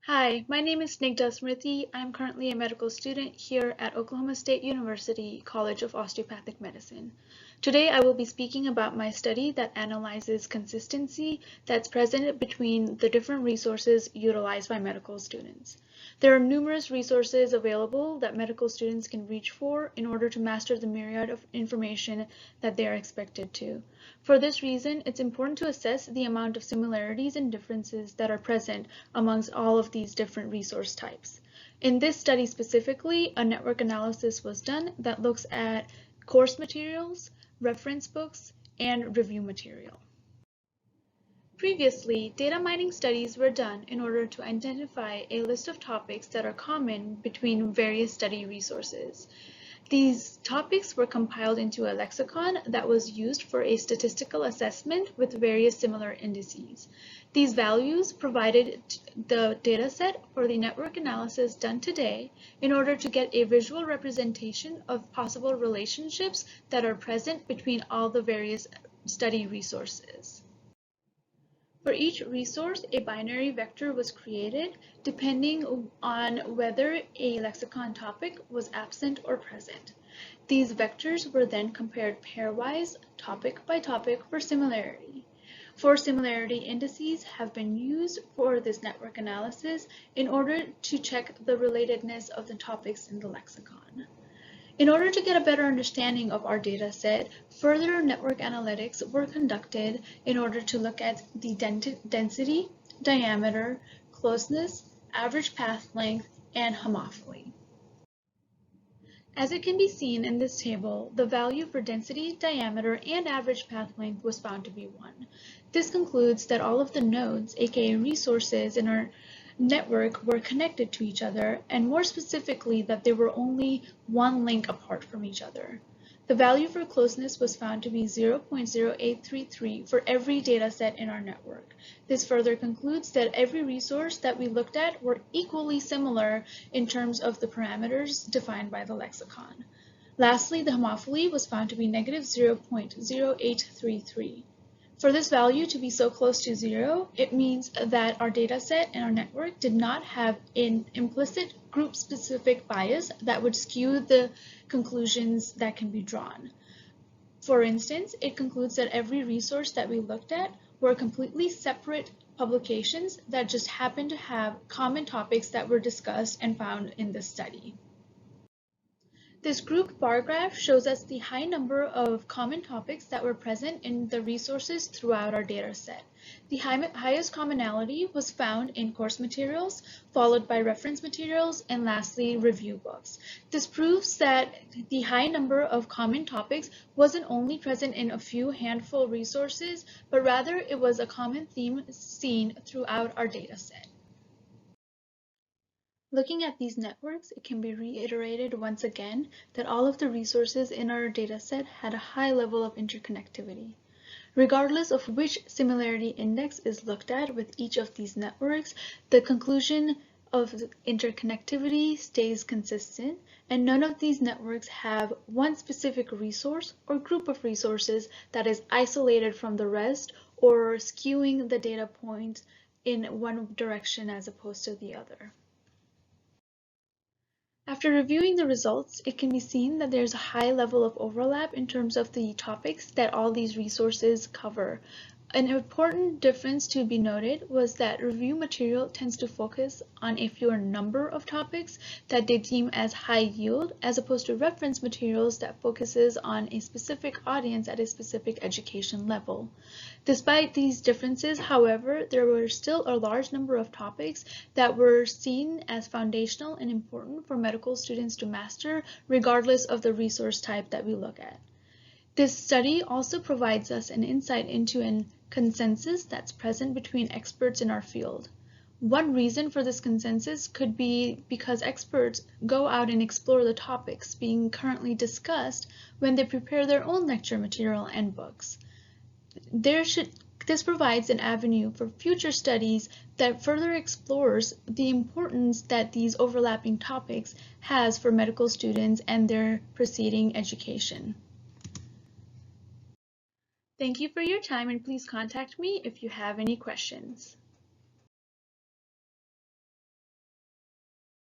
Hi, my name is Snigdha Smriti. I'm currently a medical student here at Oklahoma State University College of Osteopathic Medicine. Today I will be speaking about my study that analyzes consistency that's present between the different resources utilized by medical students. There are numerous resources available that medical students can reach for in order to master the myriad of information that they are expected to. For this reason, it's important to assess the amount of similarities and differences that are present amongst all of these different resource types. In this study specifically, a network analysis was done that looks at course materials, reference books, and review material. Previously, data mining studies were done in order to identify a list of topics that are common between various study resources. These topics were compiled into a lexicon that was used for a statistical assessment with various similar indices. These values provided the dataset for the network analysis done today in order to get a visual representation of possible relationships that are present between all the various study resources. For each resource, a binary vector was created depending on whether a lexicon topic was absent or present. These vectors were then compared pairwise, topic by topic, for similarity. Four similarity indices have been used for this network analysis in order to check the relatedness of the topics in the lexicon. In order to get a better understanding of our data set, further network analytics were conducted in order to look at the density, diameter, closeness, average path length, and homophily. As it can be seen in this table, the value for density, diameter, and average path length was found to be 1. This concludes that all of the nodes, aka resources, in our network were connected to each other, and more specifically that they were only one link apart from each other. The value for closeness was found to be 0.0833 for every data set in our network. This further concludes that every resource that we looked at were equally similar in terms of the parameters defined by the lexicon. Lastly, the homophily was found to be negative 0.0833. For this value to be so close to 0, it means that our data set and our network did not have an implicit group-specific bias that would skew the conclusions that can be drawn. For instance, it concludes that every resource that we looked at were completely separate publications that just happened to have common topics that were discussed and found in this study. This group bar graph shows us the high number of common topics that were present in the resources throughout our data set. The highest commonality was found in course materials, followed by reference materials, and lastly, review books. This proves that the high number of common topics wasn't only present in a few handful resources, but rather it was a common theme seen throughout our data set. Looking at these networks, it can be reiterated once again that all of the resources in our dataset had a high level of interconnectivity. Regardless of which similarity index is looked at with each of these networks, the conclusion of interconnectivity stays consistent, and none of these networks have one specific resource or group of resources that is isolated from the rest or skewing the data points in one direction as opposed to the other. After reviewing the results, it can be seen that there's a high level of overlap in terms of the topics that all these resources cover. An important difference to be noted was that review material tends to focus on a fewer number of topics that they deem as high yield, as opposed to reference materials that focuses on a specific audience at a specific education level. Despite these differences, however, there were still a large number of topics that were seen as foundational and important for medical students to master, regardless of the resource type that we look at. This study also provides us an insight into a consensus that's present between experts in our field. One reason for this consensus could be because experts go out and explore the topics being currently discussed when they prepare their own lecture material and books. This provides an avenue for future studies that further explores the importance that these overlapping topics has for medical students and their preceding education. Thank you for your time, and please contact me if you have any questions.